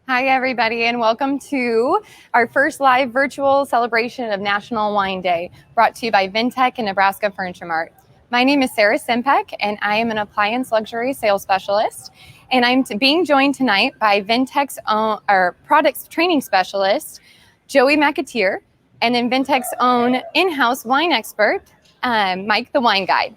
Hi, everybody, and welcome to our first live virtual celebration of National Wine Day, brought to you by Vintec and Nebraska Furniture Mart. My name is Sarah Simpek, and I am an appliance luxury sales specialist. And I'm being joined tonight by Vintec's our products training specialist, Joey McAteer, and then Vintec's own in-house wine expert, Mike the Wine Guide.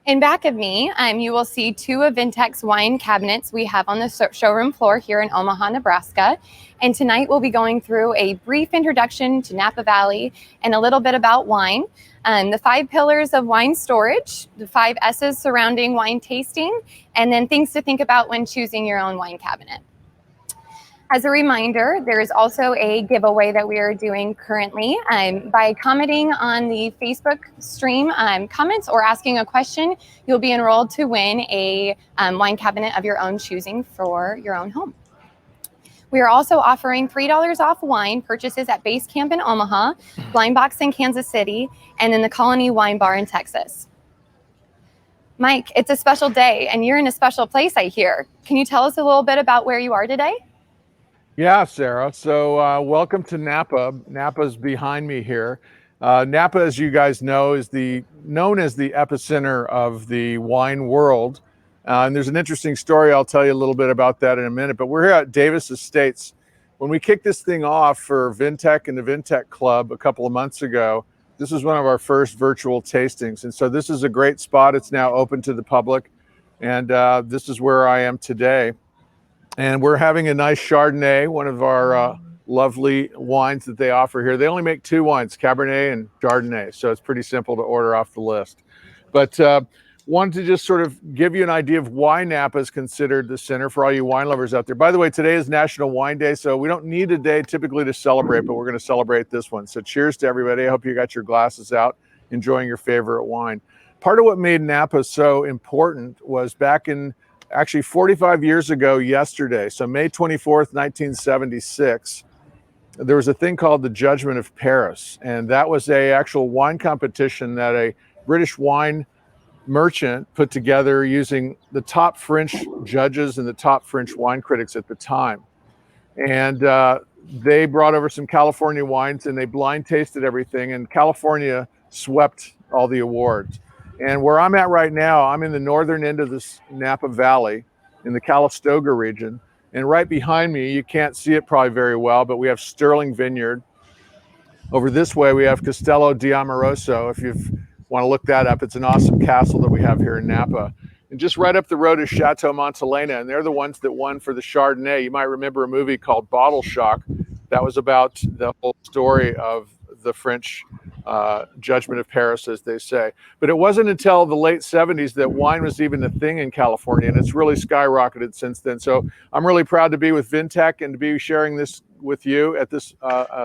In back of me, you will see two of Vintec's wine cabinets we have on the showroom floor here in Omaha, Nebraska. And tonight we'll be going through a brief introduction to Napa Valley and a little bit about wine, the 5 pillars of wine storage, the 5 S's surrounding wine tasting, and then things to think about when choosing your own wine cabinet. As a reminder, there is also a giveaway that we are doing currently. By commenting on the Facebook stream comments or asking a question, you'll be enrolled to win a wine cabinet of your own choosing for your own home. We are also offering $3 off wine purchases at Base Camp in Omaha, Blind Box in Kansas City, and in the Colony Wine Bar in Texas. Mike, it's a special day and you're in a special place, I hear. Can you tell us a little bit about where you are today? Yeah, Sarah. So welcome to Napa. Napa's behind me here. Napa, as you guys know, is known as the epicenter of the wine world. And there's an interesting story. I'll tell you a little bit about that in a minute. But we're here at Davis Estates. When we kicked this thing off for Vintec and the Vintec Club a couple of months ago, this was one of our first virtual tastings. And so this is a great spot. It's now open to the public. And this is where I am today. And we're having a nice Chardonnay, one of our lovely wines that they offer here. They only make 2 wines, Cabernet and Chardonnay, so it's pretty simple to order off the list. But wanted to just sort of give you an idea of why Napa is considered the center for all you wine lovers out there. By the way, today is National Wine Day, so we don't need a day typically to celebrate, but we're going to celebrate this one. So cheers to everybody. I hope you got your glasses out, enjoying your favorite wine. Part of what made Napa so important was back in actually 45 years ago yesterday, so May 24th, 1976, there was a thing called the Judgment of Paris, and that was a actual wine competition that a British wine merchant put together using the top French judges and the top French wine critics at the time. And they brought over some California wines and they blind tasted everything, and California swept all the awards. And where I'm at right now, I'm in the northern end of this Napa Valley in the Calistoga region. And right behind me, you can't see it probably very well, but we have Sterling Vineyard. Over this way, we have Castello di Amoroso. If you want to look that up, it's an awesome castle that we have here in Napa. And just right up the road is Chateau Montelena, and they're the ones that won for the Chardonnay. You might remember a movie called Bottle Shock. That was about the whole story of the French Judgment of Paris, as they say. But it wasn't until the late 70s that wine was even a thing in California, and it's really skyrocketed since then. So I'm really proud to be with Vintec and to be sharing this with you at this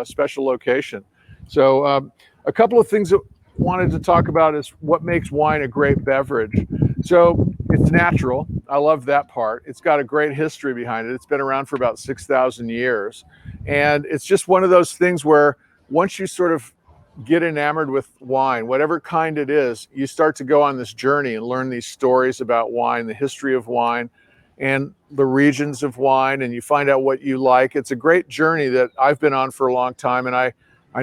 special location. So a couple of things that I wanted to talk about is what makes wine a great beverage. So it's natural. I love that part. It's got a great history behind it. It's been around for about 6,000 years. And it's just one of those things where once you sort of get enamored with wine, whatever kind it is, you start to go on this journey and learn these stories about wine, the history of wine and the regions of wine, and you find out what you like. It's a great journey that I've been on for a long time, and I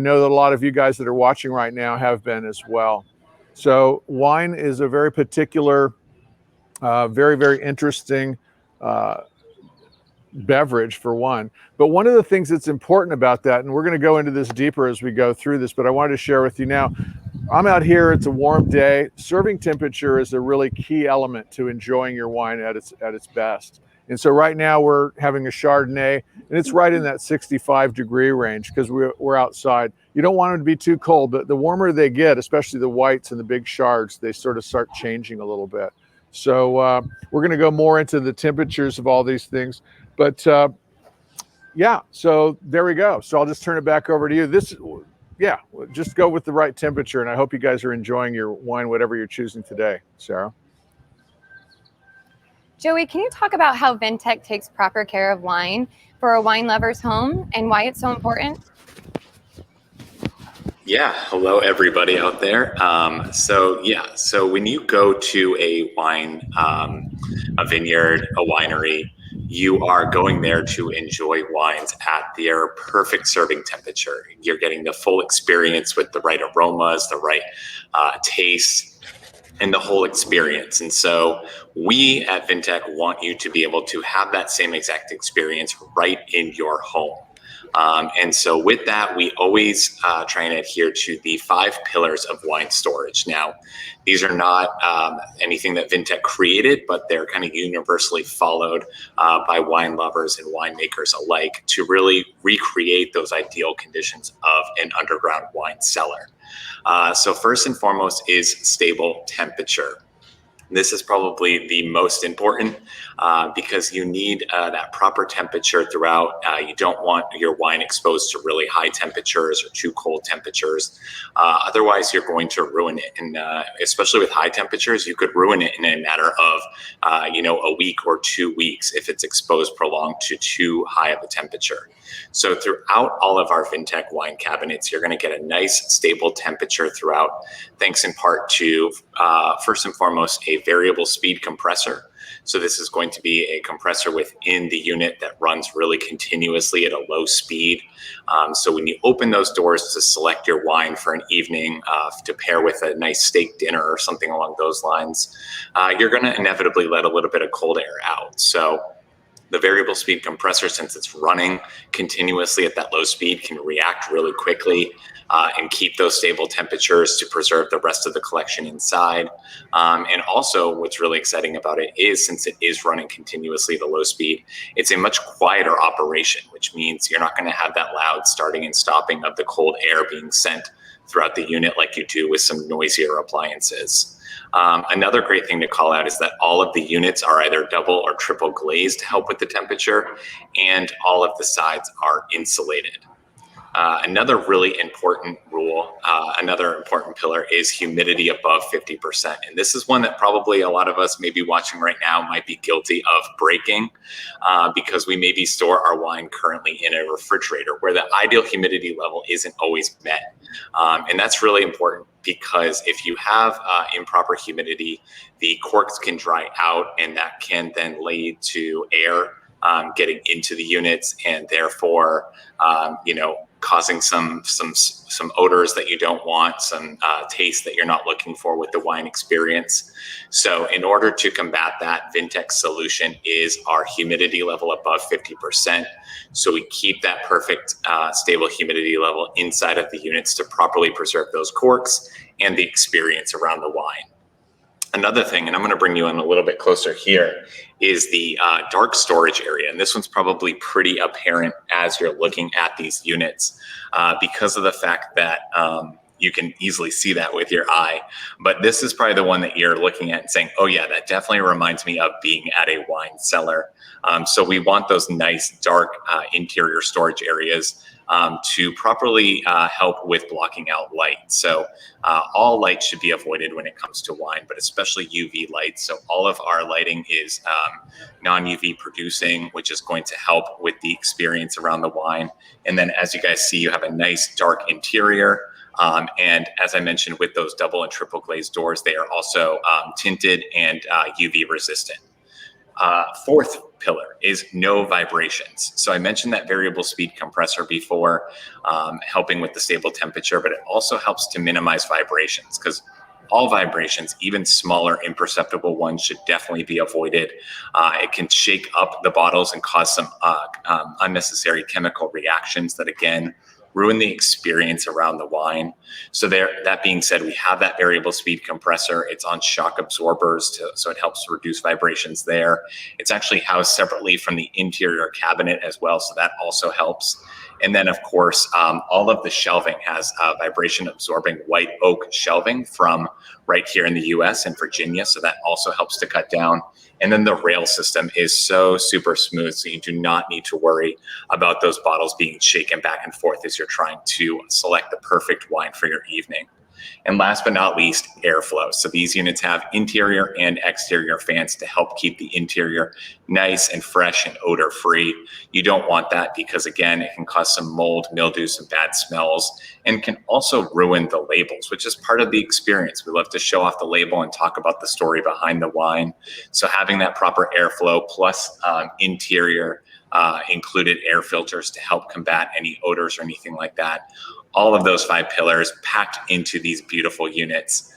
know that a lot of you guys that are watching right now have been as well. So wine is a very particular, very, very interesting beverage for one. But one of the things that's important about that, and we're going to go into this deeper as we go through this, but I wanted to share with you now, I'm out here, it's a warm day. Serving temperature is a really key element to enjoying your wine at its best. And so right now we're having a Chardonnay, and it's right in that 65-degree range because we're outside. You don't want them to be too cold, but the warmer they get, especially the whites and the big Chards, they sort of start changing a little bit. So we're going to go more into the temperatures of all these things. But yeah, so there we go. So I'll just turn it back over to you. Yeah, just go with the right temperature. And I hope you guys are enjoying your wine, whatever you're choosing today. Sarah? Joey, can you talk about how Vintec takes proper care of wine for a wine lover's home and why it's so important? Yeah, hello everybody out there. So when you go to a wine, a vineyard, a winery, you are going there to enjoy wines at their perfect serving temperature. You're getting the full experience with the right aromas, the right taste, and the whole experience. And so we at Vintec want you to be able to have that same exact experience right in your home. And so with that, we always try and adhere to the 5 pillars of wine storage. Now, these are not anything that Vintec created, but they're kind of universally followed by wine lovers and winemakers alike to really recreate those ideal conditions of an underground wine cellar. So first and foremost is stable temperature. This is probably the most important because you need that proper temperature throughout. You don't want your wine exposed to really high temperatures or too cold temperatures. Otherwise, you're going to ruin it. And especially with high temperatures, you could ruin it in a matter of, a week or 2 weeks if it's exposed prolonged to too high of a temperature. So throughout all of our Vintec wine cabinets, you're going to get a nice stable temperature throughout, thanks in part to, first and foremost, a variable speed compressor. So this is going to be a compressor within the unit that runs really continuously at a low speed. So when you open those doors to select your wine for an evening to pair with a nice steak dinner or something along those lines, you're going to inevitably let a little bit of cold air out. So the variable speed compressor, since it's running continuously at that low speed, can react really quickly and keep those stable temperatures to preserve the rest of the collection inside. And also what's really exciting about it is, since it is running continuously at a low speed, it's a much quieter operation, which means you're not going to have that loud starting and stopping of the cold air being sent throughout the unit like you do with some noisier appliances. Another great thing to call out is that all of the units are either double or triple glazed to help with the temperature, and all of the sides are insulated. Another really important rule, another important pillar is humidity above 50%. And this is one that probably a lot of us maybe watching right now might be guilty of breaking because we maybe store our wine currently in a refrigerator where the ideal humidity level isn't always met. And that's really important because if you have improper humidity, the corks can dry out, and that can then lead to air getting into the units, and therefore, causing some odors that you don't want, some taste that you're not looking for with the wine experience. So in order to combat that, Vintec's solution is our humidity level above 50%. So we keep that perfect stable humidity level inside of the units to properly preserve those corks and the experience around the wine. Another thing, and I'm going to bring you in a little bit closer here, is the dark storage area. And this one's probably pretty apparent as you're looking at these units because of the fact that you can easily see that with your eye. But this is probably the one that you're looking at and saying, oh yeah, that definitely reminds me of being at a wine cellar. So we want those nice dark interior storage areas to properly help with blocking out light. So all light should be avoided when it comes to wine, but especially UV light. So all of our lighting is non-UV producing, which is going to help with the experience around the wine. And then as you guys see, you have a nice dark interior. And as I mentioned, with those double and triple glazed doors, they are also tinted and UV resistant. Fourth pillar is no vibrations. So I mentioned that variable speed compressor before, helping with the stable temperature, but it also helps to minimize vibrations, because all vibrations, even smaller imperceptible ones, should definitely be avoided. It can shake up the bottles and cause some unnecessary chemical reactions that, again, ruin the experience around the wine. So that being said, we have that variable speed compressor. It's on shock absorbers, so it helps reduce vibrations there. It's actually housed separately from the interior cabinet as well, so that also helps. And then, of course, all of the shelving has vibration absorbing white oak shelving from right here in the US and Virginia, so that also helps to cut down. And then the rail system is so super smooth, so you do not need to worry about those bottles being shaken back and forth as you're trying to select the perfect wine for your evening. And last but not least, airflow. So these units have interior and exterior fans to help keep the interior nice and fresh and odor free. You don't want that because, again, it can cause some mold, mildew, some bad smells, and can also ruin the labels, which is part of the experience. We love to show off the label and talk about the story behind the wine. So having that proper airflow plus interior included air filters to help combat any odors or anything like that. All of those 5 pillars packed into these beautiful units.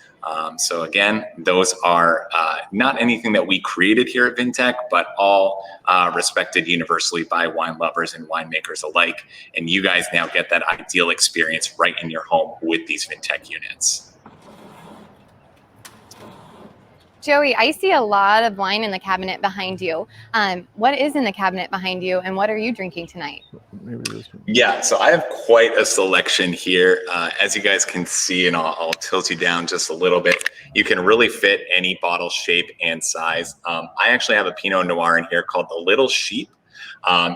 So again, those are not anything that we created here at Vintec, but all respected universally by wine lovers and winemakers alike. And you guys now get that ideal experience right in your home with these Vintec units. Joey, I see a lot of wine in the cabinet behind you. What is in the cabinet behind you, and what are you drinking tonight? Maybe this one. Yeah, so I have quite a selection here. As you guys can see, and I'll tilt you down just a little bit, you can really fit any bottle shape and size. I actually have a Pinot Noir in here called the Little Sheep.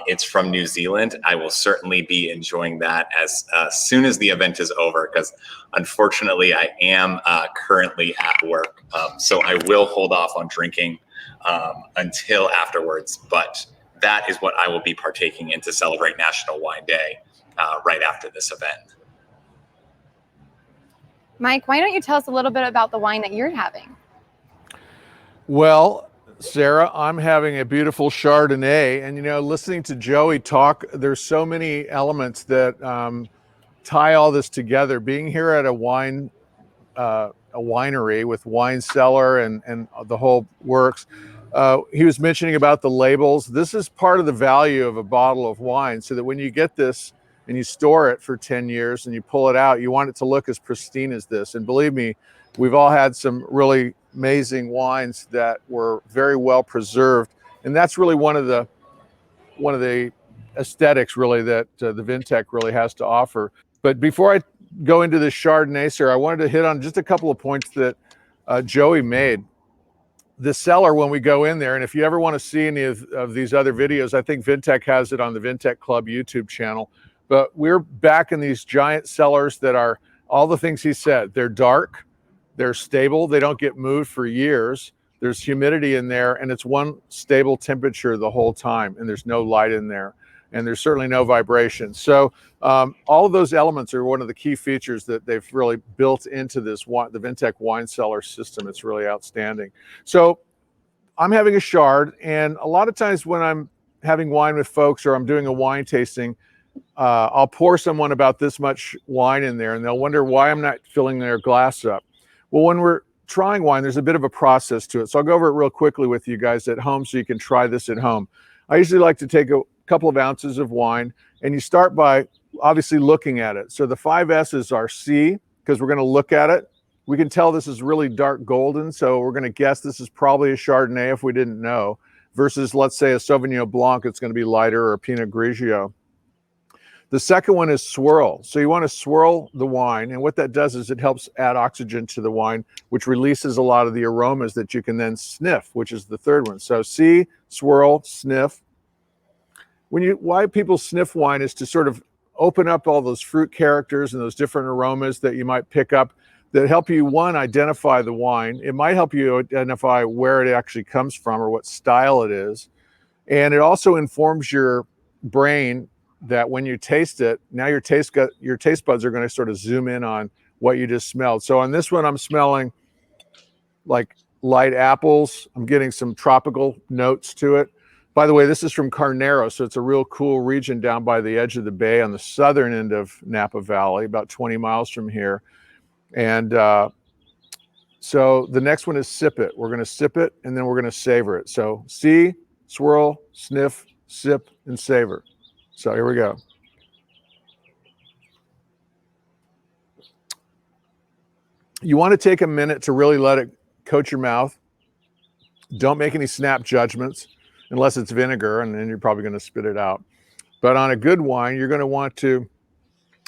It's from New Zealand. I will certainly be enjoying that as soon as the event is over, because unfortunately I am currently at work. So I will hold off on drinking until afterwards, but that is what I will be partaking in to celebrate National Wine Day right after this event. Mike, why don't you tell us a little bit about the wine that you're having? Well, Sarah, I'm having a beautiful Chardonnay, and listening to Joey talk, there's so many elements that tie all this together. Being here at a winery with wine cellar and the whole works. He was mentioning about the labels. This is part of the value of a bottle of wine, so that when you get this and you store it for 10 years and you pull it out, you want it to look as pristine as this. And believe me, we've all had some really amazing wines that were very well preserved, and that's really one of the aesthetics really that the Vintec really has to offer. But before I go into the Chardonnay, sir, I wanted to hit on just a couple of points that Joey made. The cellar, when we go in there, and if you ever want to see any of these other videos, I think Vintec has it on the Vintec Club YouTube channel. But we're back in these giant cellars that are all the things he said. They're dark, they're stable, they don't get moved for years. There's humidity in there, and it's one stable temperature the whole time, and there's no light in there, and there's certainly no vibration. So all of those elements are one of the key features that they've really built into this the Vintec wine cellar system. It's really outstanding. So I'm having a Chard, and a lot of times when I'm having wine with folks or I'm doing a wine tasting, I'll pour someone about this much wine in there, and they'll wonder why I'm not filling their glass up. Well, when we're trying wine, there's a bit of a process to it. So I'll go over it real quickly with you guys at home so you can try this at home. I usually like to take a couple of ounces of wine, and you start by obviously looking at it. So the 5 S's are C, because we're going to look at it. We can tell this is really dark golden, so we're going to guess this is probably a Chardonnay if we didn't know, versus let's say a Sauvignon Blanc, it's going to be lighter, or a Pinot Grigio. The second one is swirl. So you want to swirl the wine, and what that does is it helps add oxygen to the wine, which releases a lot of the aromas that you can then sniff, which is the third one. So C, swirl, sniff. Why people sniff wine is to sort of open up all those fruit characters and those different aromas that you might pick up that help you, one, identify the wine. It might help you identify where it actually comes from or what style it is. And it also informs your brain that when you taste it, now your taste buds are going to sort of zoom in on what you just smelled. So on this one, I'm smelling like light apples. I'm getting some tropical notes to it. By the way, this is from Carnero, so it's a real cool region down by the edge of the bay on the southern end of Napa Valley, about 20 miles from here. And so the next one is sip it. We're going to sip it, and then we're going to savor it. So see, swirl, sniff, sip, and savor. So here we go. You want to take a minute to really let it coat your mouth. Don't make any snap judgments unless it's vinegar, and then you're probably going to spit it out. But on a good wine, you're going to want to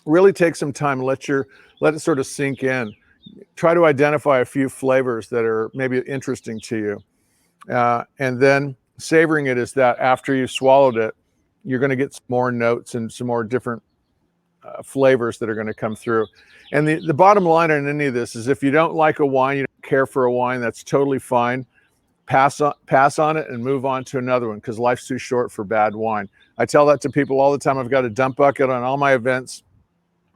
really take some time, let it sort of sink in. Try to identify a few flavors that are maybe interesting to you. And then savoring it is that after you've swallowed it, you're going to get some more notes and some more different flavors that are going to come through. And the bottom line on any of this is, if you don't like a wine, you don't care for a wine, that's totally fine. Pass on it and move on to another one, because life's too short for bad wine. I tell that to people all the time. I've got a dump bucket on all my events.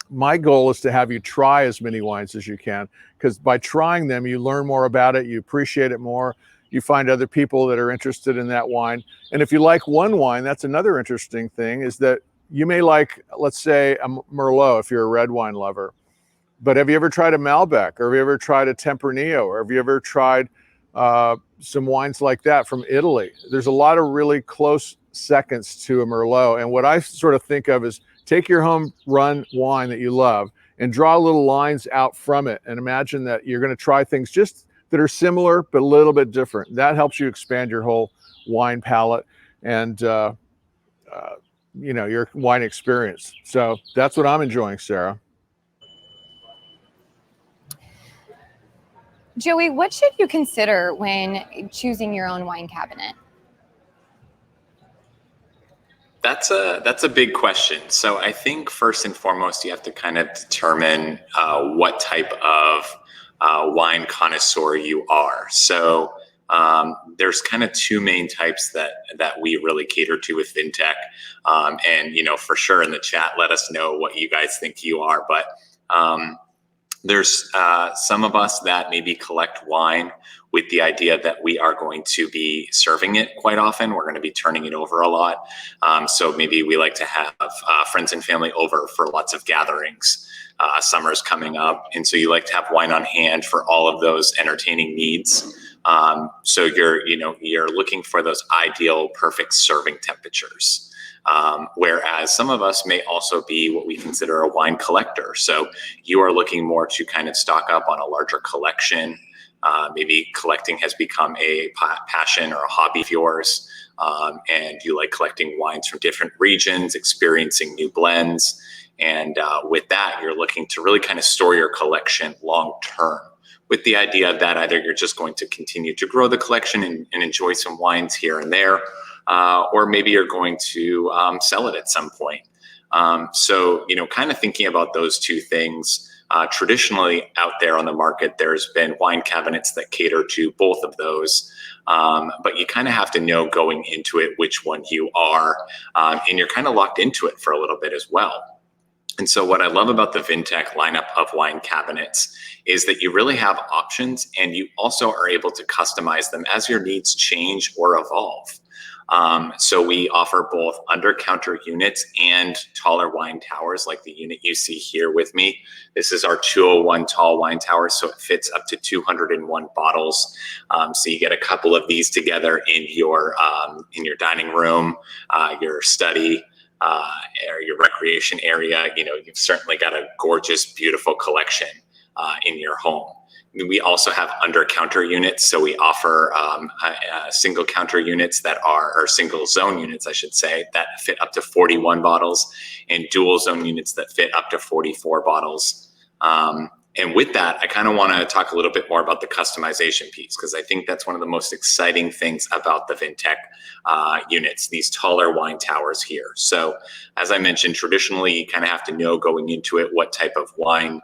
My goal is to have you try as many wines as you can, because by trying them, you learn more about it, you appreciate it more, you find other people that are interested in that wine. And if you like one wine, that's another interesting thing, is that you may like, let's say, a Merlot if you're a red wine lover. But have you ever tried a Malbec, or have you ever tried a Tempranillo, or have you ever tried some wines like that from Italy? There's a lot of really close seconds to a Merlot. And what I sort of think of is, take your home run wine that you love and draw little lines out from it, and imagine that you're going to try things just that are similar but a little bit different. That helps you expand your whole wine palette and your wine experience. So that's what I'm enjoying, Sarah. Joey, what should you consider when choosing your own wine cabinet? That's a big question. So I think first and foremost, you have to kind of determine what type of wine connoisseur you are. So there's kind of two main types that we really cater to with Vintec. And for sure in the chat, let us know what you guys think you are. But there's some of us that maybe collect wine with the idea that we are going to be serving it quite often. We're going to be turning it over a lot. So maybe we like to have friends and family over for lots of gatherings. Summer's coming up, and so you like to have wine on hand for all of those entertaining needs. So you're looking for those ideal, perfect serving temperatures. Whereas some of us may also be what we consider a wine collector. So you are looking more to kind of stock up on a larger collection. Maybe collecting has become a passion or a hobby of yours, and you like collecting wines from different regions, experiencing new blends. And with that, you're looking to really kind of store your collection long term, with the idea that either you're just going to continue to grow the collection and enjoy some wines here and there, or maybe you're going to sell it at some point. So, kind of thinking about those two things. Traditionally out there on the market, there's been wine cabinets that cater to both of those. But you kind of have to know going into it which one you are, and you're kind of locked into it for a little bit as well. And so what I love about the Vintec lineup of wine cabinets is that you really have options, and you also are able to customize them as your needs change or evolve. So we offer both under counter units and taller wine towers, like the unit you see here with me. This is our 201 tall wine tower, so it fits up to 201 bottles. So you get a couple of these together in your dining room, your study, or your recreation area. You've certainly got a gorgeous, beautiful collection in your home. We also have under counter units. So we offer single counter units or single zone units, I should say, that fit up to 41 bottles, and dual zone units that fit up to 44 bottles. And with that, I kind of want to talk a little bit more about the customization piece, because I think that's one of the most exciting things about the Vintec units, these taller wine towers here. So as I mentioned, traditionally, you kind of have to know going into it what type of wine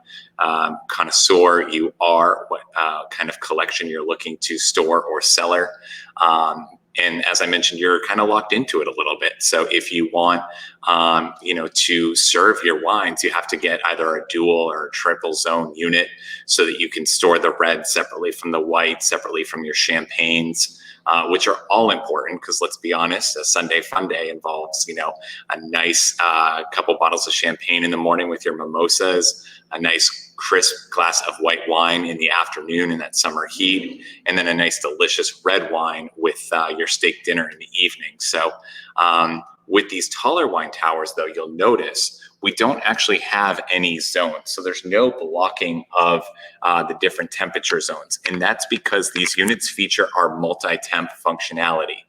connoisseur you are, what kind of collection you're looking to store or cellar. And as I mentioned, you're kind of locked into it a little bit. So if you want, to serve your wines, you have to get either a dual or a triple zone unit so that you can store the red separately from the white, separately from your champagnes, which are all important, because let's be honest, a Sunday fun day involves, a nice couple bottles of champagne in the morning with your mimosas, a nice crisp glass of white wine in the afternoon in that summer heat, and then a nice delicious red wine with your steak dinner in the evening. So with these taller wine towers, though, you'll notice we don't actually have any zones. So there's no blocking of the different temperature zones. And that's because these units feature our multi-temp functionality.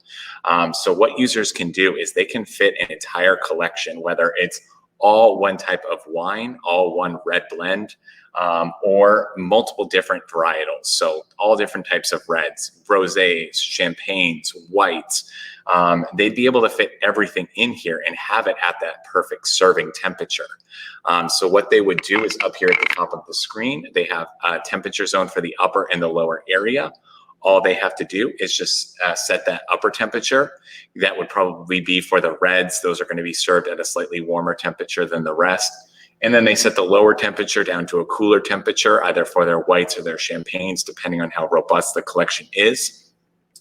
So what users can do is they can fit an entire collection, whether it's all one type of wine, all one red blend, or multiple different varietals. So all different types of reds, rosés, champagnes, whites. They'd be able to fit everything in here and have it at that perfect serving temperature. So what they would do is up here at the top of the screen, they have a temperature zone for the upper and the lower area. All they have to do is just set that upper temperature. That would probably be for the reds. Those are going to be served at a slightly warmer temperature than the rest. And then they set the lower temperature down to a cooler temperature, either for their whites or their champagnes, depending on how robust the collection is.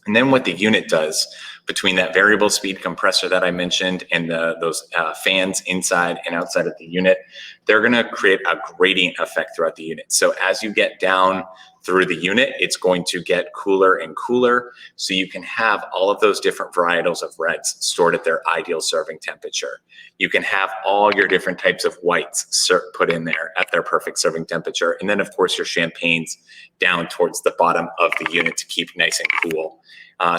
And then what the unit does between that variable speed compressor that I mentioned and those fans inside and outside of the unit, they're going to create a gradient effect throughout the unit. So as you get down through the unit, it's going to get cooler and cooler. So you can have all of those different varietals of reds stored at their ideal serving temperature. You can have all your different types of whites put in there at their perfect serving temperature. And then of course your champagnes down towards the bottom of the unit to keep nice and cool.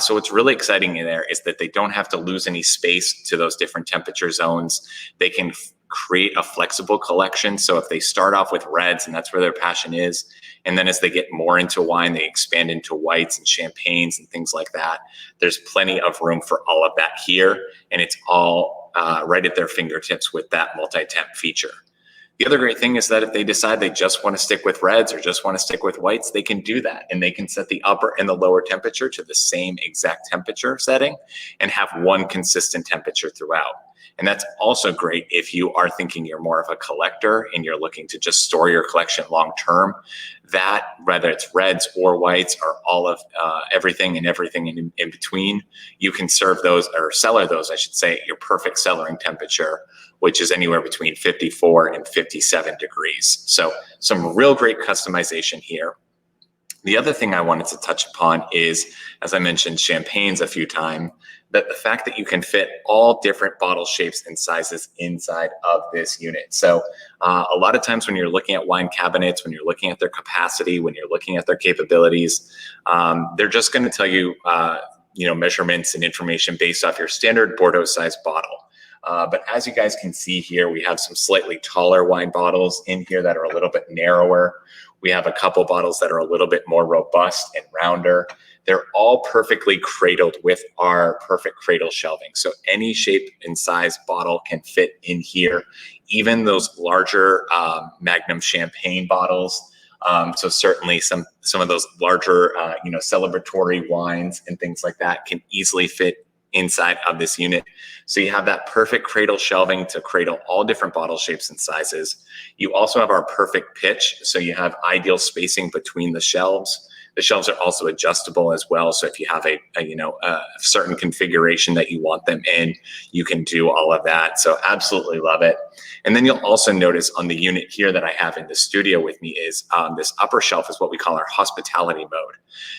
So what's really exciting in there is that they don't have to lose any space to those different temperature zones. They can create a flexible collection. So if they start off with reds and that's where their passion is, and then as they get more into wine, they expand into whites and champagnes and things like that. There's plenty of room for all of that here. And it's all right at their fingertips with that multi-temp feature. The other great thing is that if they decide they just want to stick with reds or just want to stick with whites, they can do that. And they can set the upper and the lower temperature to the same exact temperature setting and have one consistent temperature throughout. And that's also great if you are thinking you're more of a collector and you're looking to just store your collection long term. That, whether it's reds or whites or all of everything and everything in between, you can serve those or cellar those, I should say, at your perfect cellaring temperature, which is anywhere between 54 and 57 degrees. So some real great customization here. The other thing I wanted to touch upon is, as I mentioned, champagnes a few times, that the fact that you can fit all different bottle shapes and sizes inside of this unit. So a lot of times when you're looking at wine cabinets, when you're looking at their capacity, when you're looking at their capabilities, they're just going to tell you, measurements and information based off your standard Bordeaux size bottle. But as you guys can see here, we have some slightly taller wine bottles in here that are a little bit narrower. We have a couple bottles that are a little bit more robust and rounder. They're all perfectly cradled with our perfect cradle shelving. So any shape and size bottle can fit in here, even those larger Magnum champagne bottles. So certainly some of those larger, celebratory wines and things like that can easily fit inside of this unit. So you have that perfect cradle shelving to cradle all different bottle shapes and sizes. You also have our perfect pitch. So you have ideal spacing between the shelves. The shelves are also adjustable as well. So if you have a certain configuration that you want them in, you can do all of that. So absolutely love it. And then you'll also notice on the unit here that I have in the studio with me is this upper shelf is what we call our hospitality mode.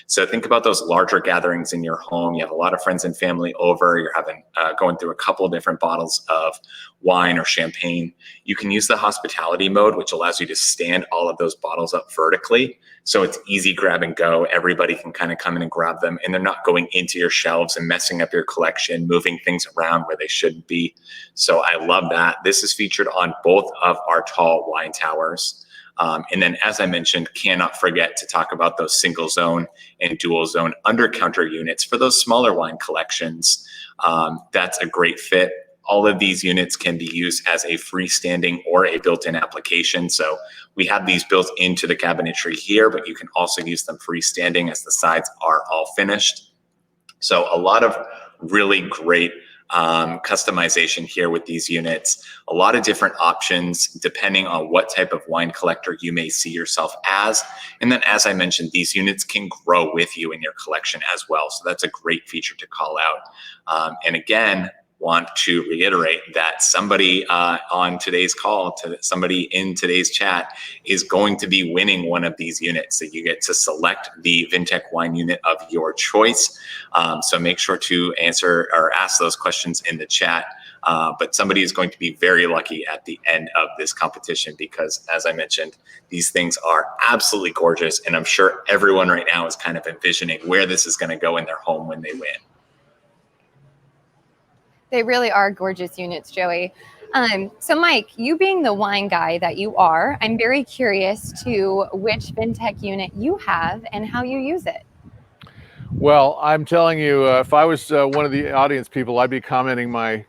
So think about those larger gatherings in your home. You have a lot of friends and family over. You're having going through a couple of different bottles of wine or champagne. You can use the hospitality mode, which allows you to stand all of those bottles up vertically. So it's easy grab and go. Everybody can kind of come in and grab them, and they're not going into your shelves and messing up your collection, moving things around where they shouldn't be. So I love that. This is featured on both of our tall wine towers. And then, as I mentioned, cannot forget to talk about those single zone and dual zone under counter units for those smaller wine collections. That's a great fit. All of these units can be used as a freestanding or a built-in application. So we have these built into the cabinetry here, but you can also use them freestanding as the sides are all finished. So a lot of really great customization here with these units. A lot of different options depending on what type of wine collector you may see yourself as. And then, as I mentioned, these units can grow with you in your collection as well. So that's a great feature to call out. And again, want to reiterate that somebody on today's call, somebody in today's chat is going to be winning one of these units. So you get to select the Vintec wine unit of your choice. So make sure to answer or ask those questions in the chat. But somebody is going to be very lucky at the end of this competition because, as I mentioned, these things are absolutely gorgeous. And I'm sure everyone right now is kind of envisioning where this is going to go in their home when they win. They really are gorgeous units, Joey. So Mike, you being the wine guy that you are, I'm very curious to which Vintech unit you have and how you use it. Well, I'm telling you, if I was one of the audience people, I'd be commenting my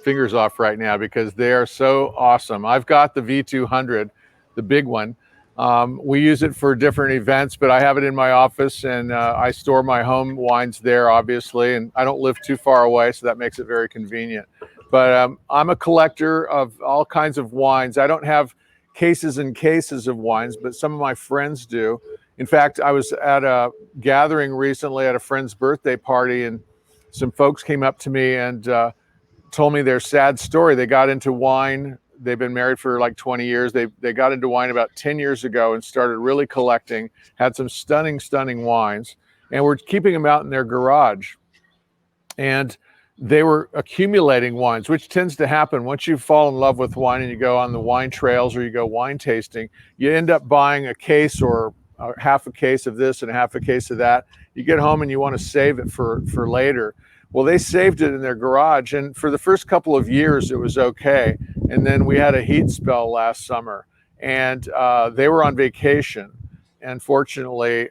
fingers off right now because they are so awesome. I've got the V200, the big one. We use it for different events, but I have it in my office, and I store my home wines there, obviously, and I don't live too far away, so that makes it very convenient. But I'm a collector of all kinds of wines. I don't have cases and cases of wines, but some of my friends do. In fact, I was at a gathering recently at a friend's birthday party, and some folks came up to me and told me their sad story. They got into wine. They've been married for like 20 years. They got into wine about 10 years ago and started really collecting, had some stunning wines, and were keeping them out in their garage. And they were accumulating wines, which tends to happen once you fall in love with wine and you go on the wine trails or you go wine tasting. You end up buying a case or half a case of this and half a case of that. You get home and you want to save it for later. Well, they saved it in their garage, and for the first couple of years it was okay. And then we had a heat spell last summer, and they were on vacation. And fortunately,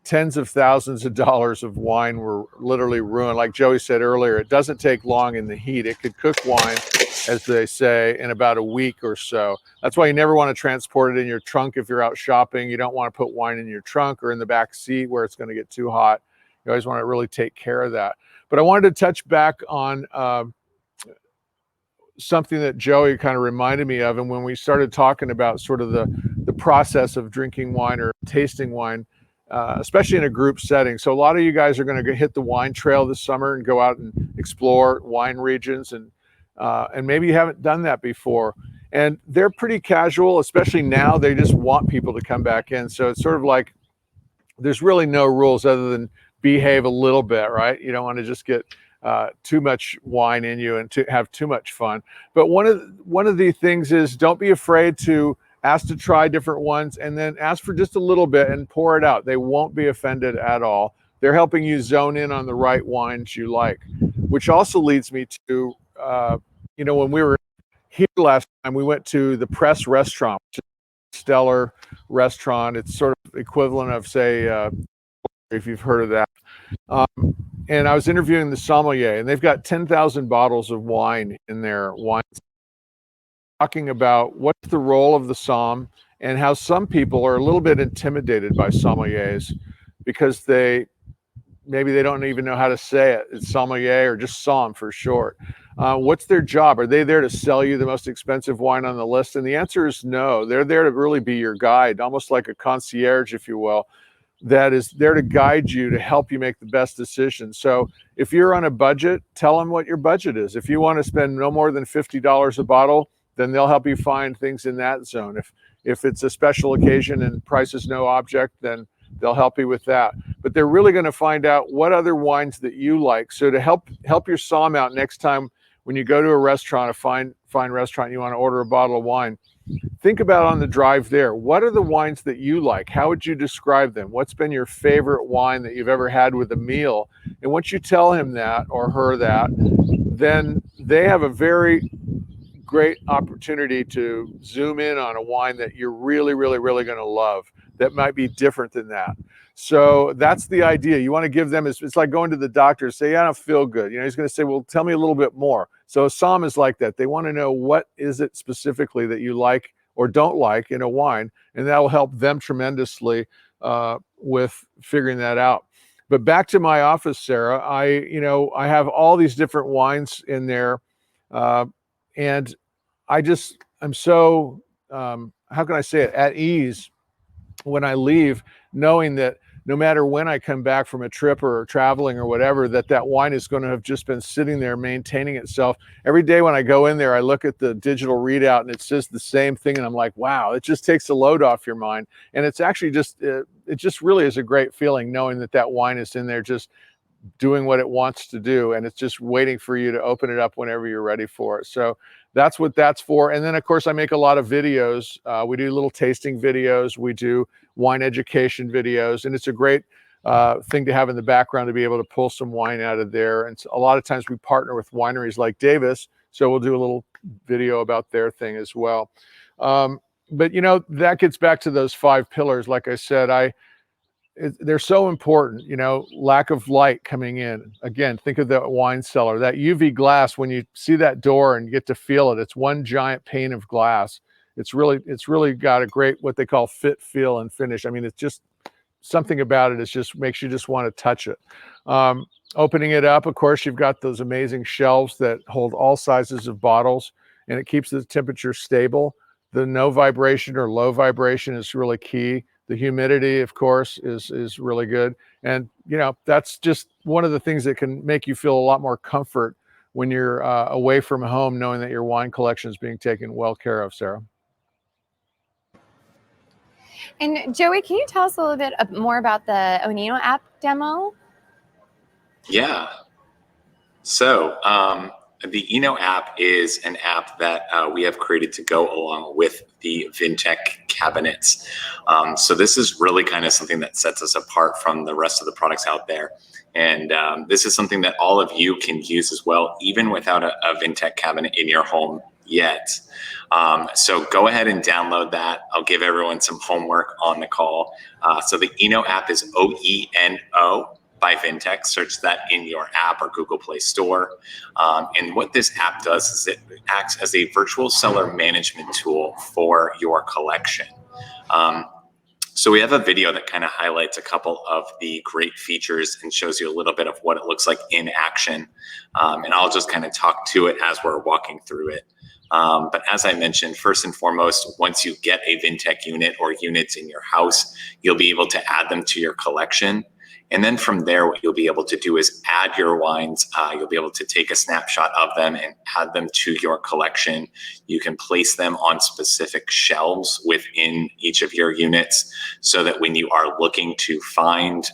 tens of thousands of dollars of wine were literally ruined. Like Joey said earlier, it doesn't take long in the heat. It could cook wine, as they say, in about a week or so. That's why you never want to transport it in your trunk if you're out shopping. You don't want to put wine in your trunk or in the back seat where it's going to get too hot. You always want to really take care of that. But I wanted to touch back on something that Joey kind of reminded me of. And when we started talking about sort of the process of drinking wine or tasting wine, especially in a group setting. So a lot of you guys are going to hit the wine trail this summer and go out and explore wine regions, and maybe you haven't done that before. And they're pretty casual, especially now. They just want people to come back in. So it's sort of like there's really no rules other than behave a little bit, right? You don't want to just get too much wine in you and to have too much fun. But one of the things is, don't be afraid to ask to try different ones, and then ask for just a little bit and pour it out. They won't be offended at all. They're helping you zone in on the right wines you like, which also leads me to, when we were here last time, we went to the Press Restaurant, which is a stellar restaurant. It's sort of equivalent of, say, if you've heard of that. And I was interviewing the sommelier, and they've got 10,000 bottles of wine in their wine, talking about what's the role of the somm and how some people are a little bit intimidated by sommeliers because maybe they don't even know how to say it. It's sommelier or just somm for short. What's their job? Are they there to sell you the most expensive wine on the list? And the answer is no. They're there to really be your guide, almost like a concierge, if you will, that is there to guide you, to help you make the best decision. So if you're on a budget, tell them what your budget is. If you want to spend no more than $50 a bottle, then they'll help you find things in that zone. If it's a special occasion and price is no object, then they'll help you with that. But they're really going to find out what other wines that you like. So to help your somm out next time when you go to a restaurant, a fine restaurant, you want to order a bottle of wine, think about on the drive there, what are the wines that you like? How would you describe them? What's been your favorite wine that you've ever had with a meal? And once you tell him that or her that, then they have a very great opportunity to zoom in on a wine that you're really going to love that might be different than that. So that's the idea. You want to give them, it's like going to the doctor, say, yeah, I don't feel good. He's going to say, well, tell me a little bit more. So a somm is like that. They want to know what is it specifically that you like or don't like in a wine, and that will help them tremendously with figuring that out. But back to my office, Sarah, I have all these different wines in there, and I'm so, how can I say it, at ease when I leave, knowing that no matter when I come back from a trip or traveling or whatever, that wine is going to have just been sitting there maintaining itself. Every day when I go in there, I look at the digital readout and it says the same thing, and I'm like, wow, it just takes the load off your mind. And it's actually it just really is a great feeling knowing that wine is in there just doing what it wants to do, and it's just waiting for you to open it up whenever you're ready for it. So that's what that's for. And then of course I make a lot of videos. We do little tasting videos, we do wine education videos, and it's a great thing to have in the background to be able to pull some wine out of there. And a lot of times we partner with wineries like Davis, so we'll do a little video about their thing as well. But you know, that gets back to those 5 pillars. Like I said, they're so important. You know, lack of light coming in. Again, think of the wine cellar, that UV glass. When you see that door and you get to feel it, it's one giant pane of glass. It's really got a great, what they call fit, feel, and finish. I mean, it's just something about it. It just makes you just want to touch it. Opening it up, of course, you've got those amazing shelves that hold all sizes of bottles, and it keeps the temperature stable. The no vibration or low vibration is really key. The humidity, of course, is really good. And, you know, that's just one of the things that can make you feel a lot more comfort when you're away from home, knowing that your wine collection is being taken well care of, Sarah. And Joey, can you tell us a little bit more about the Onino app demo? Yeah. So the Eno app is an app that we have created to go along with the Vintec cabinets. So this is really kind of something that sets us apart from the rest of the products out there. And this is something that all of you can use as well, even without a Vintec cabinet in your home yet. So go ahead and download that. I'll give everyone some homework on the call. So the Eno app is OENO by Vintec. Search that in your app or Google Play Store. And what this app does is it acts as a virtual cellar management tool for your collection. So we have a video that kind of highlights a couple of the great features and shows you a little bit of what it looks like in action. And I'll just kind of talk to it as we're walking through it. But as I mentioned, first and foremost, once you get a Vintec unit or units in your house, you'll be able to add them to your collection. And then from there, what you'll be able to do is add your wines. You'll be able to take a snapshot of them and add them to your collection. You can place them on specific shelves within each of your units so that when you are looking to find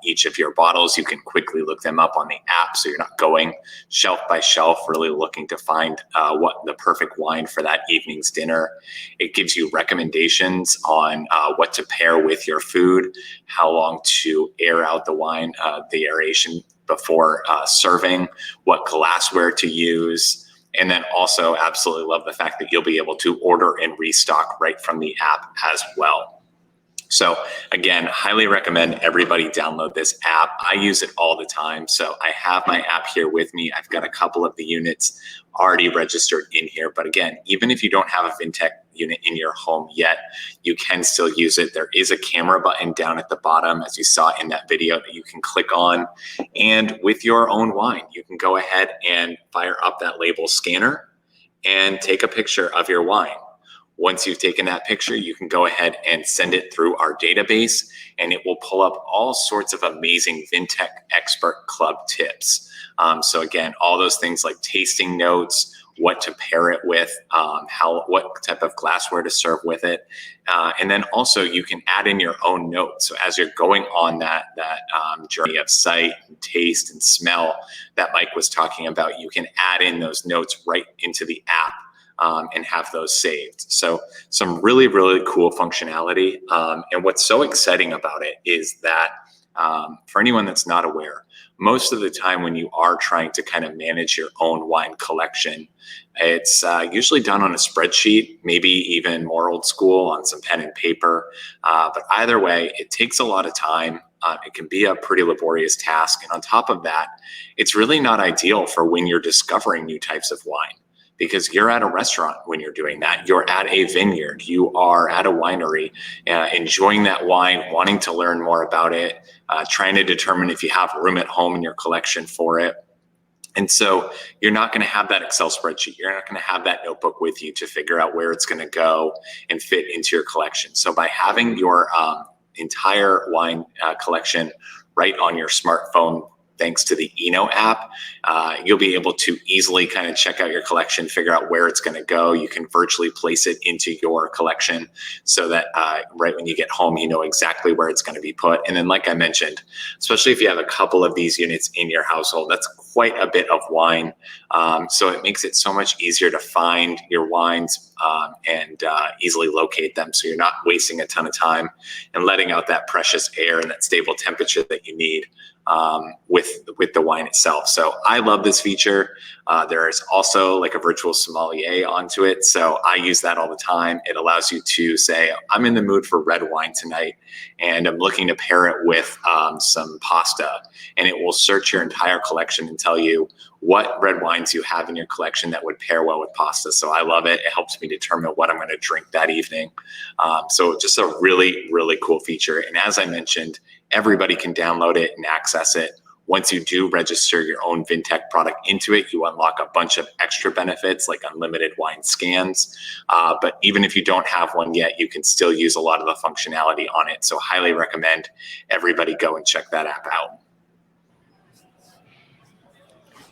each of your bottles, you can quickly look them up on the app. So you're not going shelf by shelf, really looking to find what the perfect wine for that evening's dinner. It gives you recommendations on what to pair with your food, how long to air out the wine, the aeration before serving, what glassware to use. And then also absolutely love the fact that you'll be able to order and restock right from the app as well. So again, highly recommend everybody download this app. I use it all the time. So I have my app here with me. I've got a couple of the units already registered in here. But again, even if you don't have a Vintec unit in your home yet, you can still use it. There is a camera button down at the bottom, as you saw in that video, that you can click on. And with your own wine, you can go ahead and fire up that label scanner and take a picture of your wine. Once you've taken that picture, you can go ahead and send it through our database, and it will pull up all sorts of amazing Vintec Expert Club tips. So again, all those things like tasting notes, what to pair it with, what type of glassware to serve with it. And then also you can add in your own notes. So as you're going on that journey of sight and taste and smell that Mike was talking about, you can add in those notes right into the app. And have those saved. So some really, really cool functionality. And what's so exciting about it is that for anyone that's not aware, most of the time when you are trying to kind of manage your own wine collection, it's usually done on a spreadsheet, maybe even more old school on some pen and paper. But either way, it takes a lot of time. It can be a pretty laborious task. And on top of that, it's really not ideal for when you're discovering new types of wine. Because you're at a restaurant when you're doing that. You're at a vineyard. You are at a winery, enjoying that wine, wanting to learn more about it, trying to determine if you have room at home in your collection for it. And so you're not going to have that Excel spreadsheet. You're not going to have that notebook with you to figure out where it's going to go and fit into your collection. So by having your entire wine collection right on your smartphone, thanks to the Eno app, you'll be able to easily kind of check out your collection, figure out where it's going to go. You can virtually place it into your collection so that right when you get home, you know exactly where it's going to be put. And then, like I mentioned, especially if you have a couple of these units in your household, that's quite a bit of wine. So it makes it so much easier to find your wines and easily locate them. So you're not wasting a ton of time and letting out that precious air and that stable temperature that you need. with the wine itself. So I love this feature. There is also like a virtual sommelier onto it. So I use that all the time. It allows you to say, I'm in the mood for red wine tonight, and I'm looking to pair it with some pasta. And it will search your entire collection and tell you what red wines you have in your collection that would pair well with pasta. So I love it. It helps me determine what I'm going to drink that evening. So just a really, really cool feature. And as I mentioned, everybody can download it and access it. Once you do register your own Vintec product into it, you unlock a bunch of extra benefits like unlimited wine scans. But even if you don't have one yet, you can still use a lot of the functionality on it. So highly recommend everybody go and check that app out.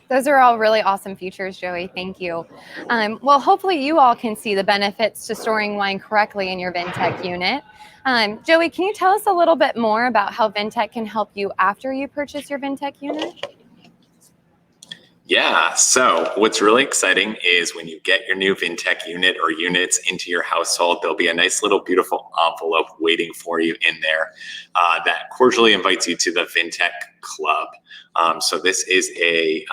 Those are all really awesome features, Joey. Thank you. Well, hopefully you all can see the benefits to storing wine correctly in your Vintec unit. Joey, can you tell us a little bit more about how Vintec can help you after you purchase your Vintec unit? Yeah, so what's really exciting is when you get your new Vintec unit or units into your household, there'll be a nice little beautiful envelope waiting for you in there that cordially invites you to the Vintec Club. So this is a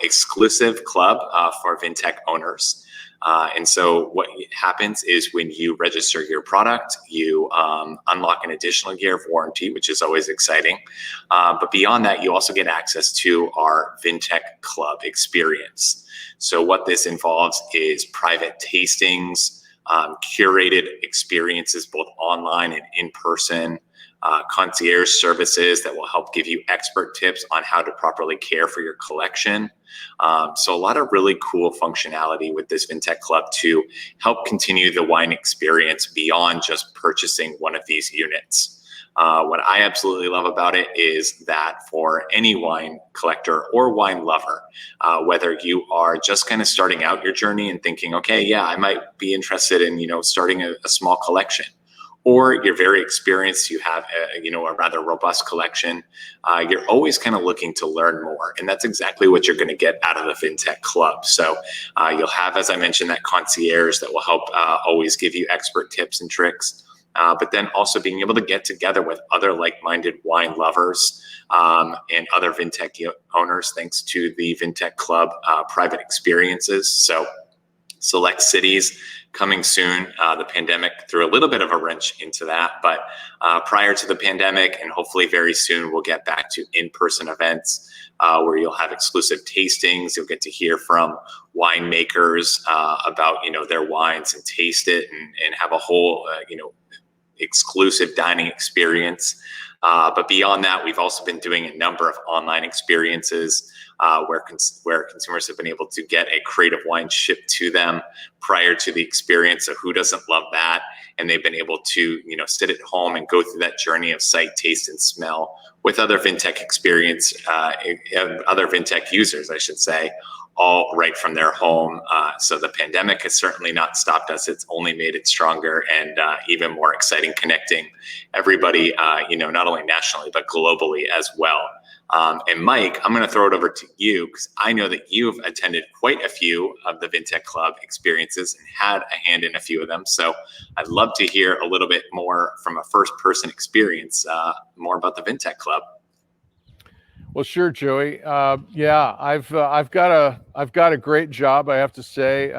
exclusive club for Vintec owners. And so what happens is when you register your product, you unlock an additional year of warranty, which is always exciting. But beyond that, you also get access to our Vintec Club experience. So what this involves is private tastings, curated experiences, both online and in person, concierge services that will help give you expert tips on how to properly care for your collection. So a lot of really cool functionality with this Vintec Club to help continue the wine experience beyond just purchasing one of these units. What I absolutely love about it is that for any wine collector or wine lover, whether you are just kind of starting out your journey and thinking, okay, yeah, I might be interested in, starting a small collection, or you're very experienced, you have a rather robust collection, you're always kind of looking to learn more. And that's exactly what you're going to get out of the Vintec Club. So you'll have, as I mentioned, that concierge that will help always give you expert tips and tricks. But then also being able to get together with other like-minded wine lovers and other Vintec owners, thanks to the Vintec Club private experiences. So select cities coming soon. The pandemic threw a little bit of a wrench into that, but prior to the pandemic, and hopefully very soon, we'll get back to in-person events where you'll have exclusive tastings. You'll get to hear from winemakers about their wines and taste it and have a whole exclusive dining experience. But beyond that, we've also been doing a number of online experiences where consumers have been able to get a crate of wine shipped to them prior to the experience. So who doesn't love that? And they've been able to, sit at home and go through that journey of sight, taste, and smell with other Vintec experience, other Vintec users, I should say, all right from their home. So the pandemic has certainly not stopped us. It's only made it stronger and even more exciting, connecting everybody, not only nationally, but globally as well. And Mike, I'm going to throw it over to you because I know that you've attended quite a few of the Vintec Club experiences and had a hand in a few of them. So I'd love to hear a little bit more from a first-person experience, more about the Vintec Club. Well, sure, Joey. Yeah, I've got a great job, I have to say.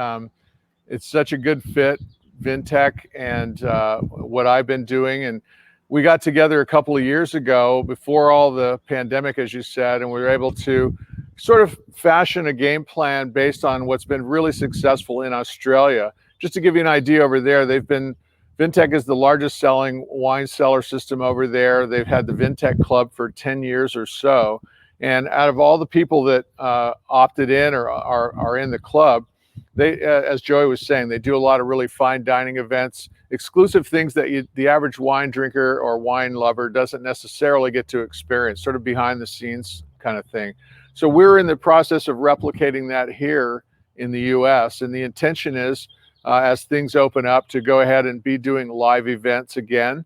It's such a good fit, Vintec, and what I've been doing. And we got together a couple of years ago before all the pandemic, as you said, and we were able to sort of fashion a game plan based on what's been really successful in Australia. Just to give you an idea, over there, Vintec is the largest selling wine cellar system over there. They've had the Vintec Club for 10 years or so. And out of all the people that opted in or are in the club, they, as Joey was saying, they do a lot of really fine dining events, exclusive things that the average wine drinker or wine lover doesn't necessarily get to experience, sort of behind the scenes kind of thing. So we're in the process of replicating that here in the US. And the intention is, as things open up, to go ahead and be doing live events again.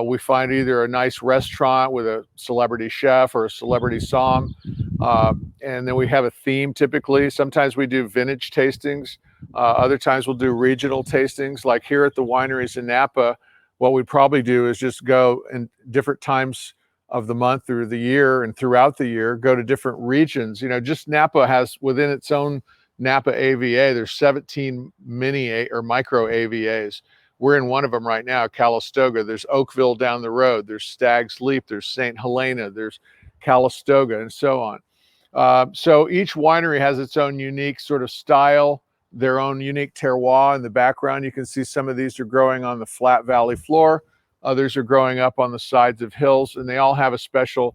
We find either a nice restaurant with a celebrity chef or a celebrity som, and then we have a theme typically. Sometimes we do vintage tastings. Other times we'll do regional tastings. Like here at the wineries in Napa, what we probably do is just go in different times of the month through the year and throughout the year go to different regions. You know, just Napa has within its own Napa AVA, there's 17 mini or micro AVAs. We're in one of them right now, Calistoga. There's Oakville down the road. There's Stag's Leap. There's St. Helena. There's Calistoga, and so on. So each winery has its own unique sort of style, their own unique terroir. In the background, you can see some of these are growing on the flat valley floor. Others are growing up on the sides of hills, and they all have a special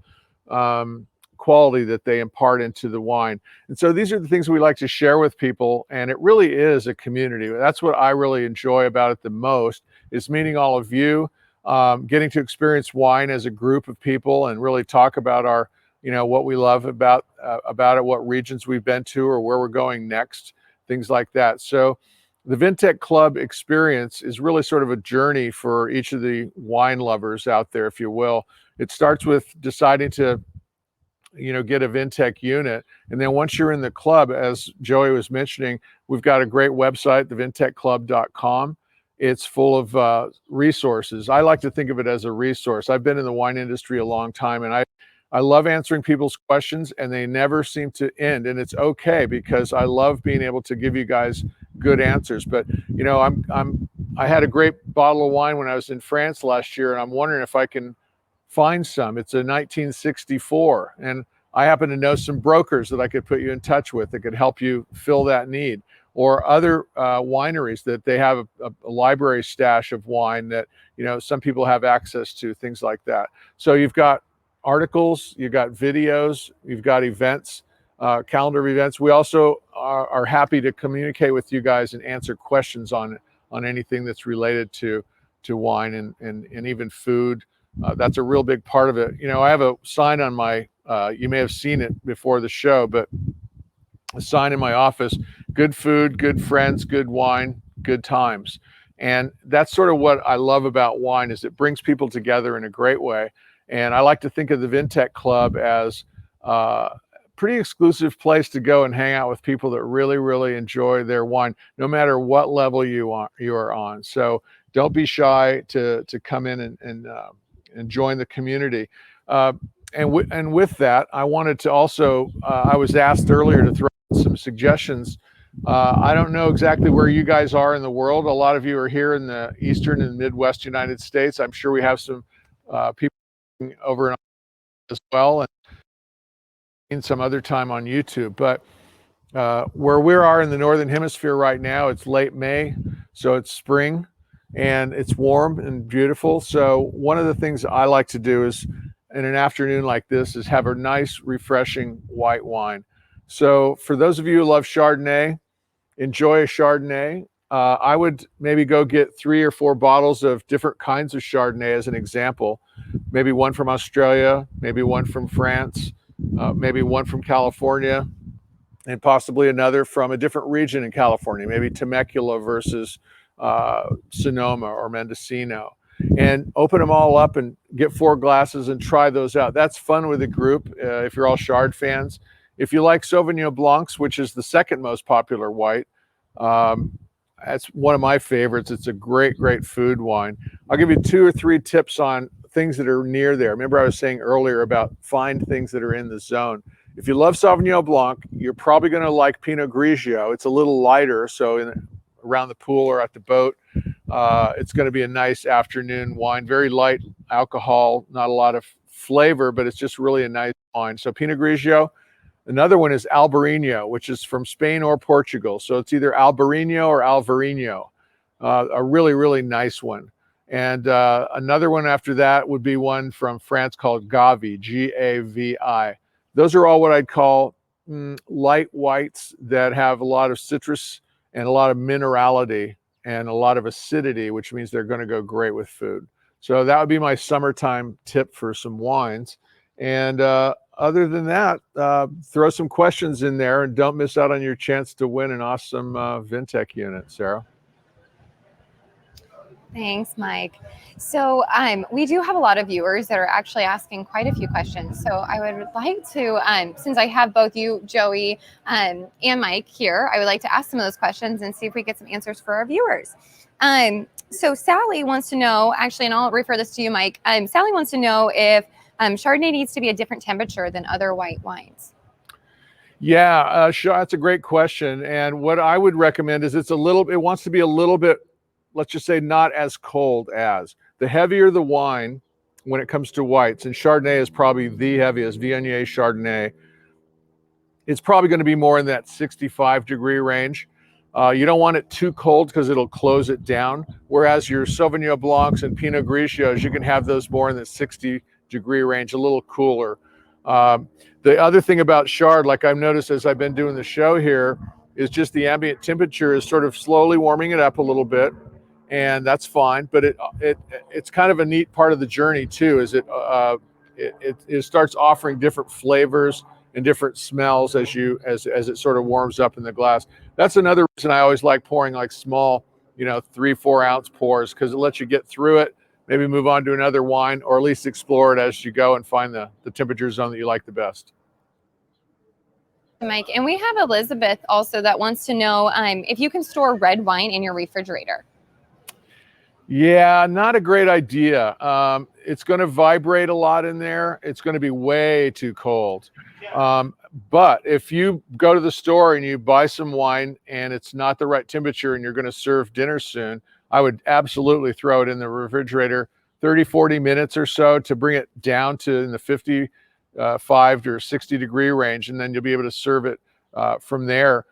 quality that they impart into the wine. And so these are the things we like to share with people, and it really is a community. That's what I really enjoy about it the most, is meeting all of you, getting to experience wine as a group of people and really talk about our, you know, what we love about it, what regions we've been to or where we're going next, things like that. So the Vintec Club experience is really sort of a journey for each of the wine lovers out there, if you will. It starts with deciding to, you know, get a Vintec unit. And then once you're in the club, as Joey was mentioning, we've got a great website, thevintechclub.com. It's full of resources. I like to think of it as a resource. I've been in the wine industry a long time, and I love answering people's questions, and they never seem to end. And it's okay, because I love being able to give you guys good answers. But, you know, I had a great bottle of wine when I was in France last year, and I'm wondering if I can find some. It's a 1964, and I happen to know some brokers that I could put you in touch with that could help you fill that need, or other wineries that they have a library stash of wine that, you know, some people have access to, things like that. So you've got articles, you've got videos, you've got events, calendar of events. We also are happy to communicate with you guys and answer questions on anything that's related to wine and even food. That's a real big part of it. You know, I have a sign on my, you may have seen it before the show, but a sign in my office: good food, good friends, good wine, good times. And that's sort of what I love about wine, is it brings people together in a great way. And I like to think of the Vintec Club as a pretty exclusive place to go and hang out with people that really, really enjoy their wine, no matter what level you are on. So don't be shy to come in and join the community. And with that, I wanted to also, I was asked earlier to throw some suggestions. I don't know exactly where you guys are in the world. A lot of you are here in the Eastern and Midwest United States. I'm sure we have some people over in as well, and in some other time on YouTube. But where we are in the Northern Hemisphere right now, it's late May, so it's spring, and it's warm and beautiful. So one of the things I like to do is, in an afternoon like this, is have a nice, refreshing white wine. So for those of you who love Chardonnay, enjoy a Chardonnay. I would maybe go get 3 or 4 bottles of different kinds of Chardonnay as an example. Maybe one from Australia, maybe one from France, maybe one from California, and possibly another from a different region in California, maybe Temecula versus Sonoma or Mendocino. And open them all up and get 4 glasses and try those out. That's fun with a group if you're all Chard fans. If you like Sauvignon Blancs, which is the second most popular white, that's one of my favorites. It's a great, great food wine. I'll give you 2 or 3 tips on things that are near there. Remember I was saying earlier about find things that are in the zone. If you love Sauvignon Blanc, you're probably going to like Pinot Grigio. It's a little lighter, so around the pool or at the boat, it's going to be a nice afternoon wine. Very light alcohol, not a lot of flavor, but it's just really a nice wine. So Pinot Grigio. Another one is Albarino, which is from Spain or Portugal. So it's either Albarino or Alvarinho, a really, really nice one. And another one after that would be one from France called Gavi, G-A-V-I. Those are all what I'd call light whites that have a lot of citrus and a lot of minerality and a lot of acidity, which means they're going to go great with food. So that would be my summertime tip for some wines. And other than that, throw some questions in there and don't miss out on your chance to win an awesome Vintec unit, Sarah. Thanks, Mike. So we do have a lot of viewers that are actually asking quite a few questions. So I would like to, since I have both you, Joey, and Mike here, I would like to ask some of those questions and see if we get some answers for our viewers. So Sally wants to know, actually, and I'll refer this to you, Mike. Sally wants to know if Chardonnay needs to be a different temperature than other white wines. Yeah, that's a great question. And what I would recommend is it wants to be a little bit, let's just say, not as cold as. The heavier the wine when it comes to whites, and Chardonnay is probably the heaviest, Viognier Chardonnay, it's probably going to be more in that 65-degree range. You don't want it too cold because it'll close it down. Whereas your Sauvignon Blancs and Pinot Grigios, you can have those more in the 60-degree range, a little cooler. The other thing about Chard, like I've noticed as I've been doing the show here, is just the ambient temperature is sort of slowly warming it up a little bit, and that's fine. But it's kind of a neat part of the journey too, is it starts offering different flavors and different smells as it sort of warms up in the glass. That's another reason I always like pouring like small, 3-4 ounce pours, because it lets you get through it, maybe move on to another wine, or at least explore it as you go and find the temperature zone that you like the best. Mike, and we have Elizabeth also that wants to know if you can store red wine in your refrigerator. Yeah, not a great idea. It's going to vibrate a lot in there. It's going to be way too cold. But if you go to the store and you buy some wine and it's not the right temperature and you're going to serve dinner soon, I would absolutely throw it in the refrigerator 30-40 minutes or so to bring it down to in the 55 or 60-degree range, and then you'll be able to serve it from there.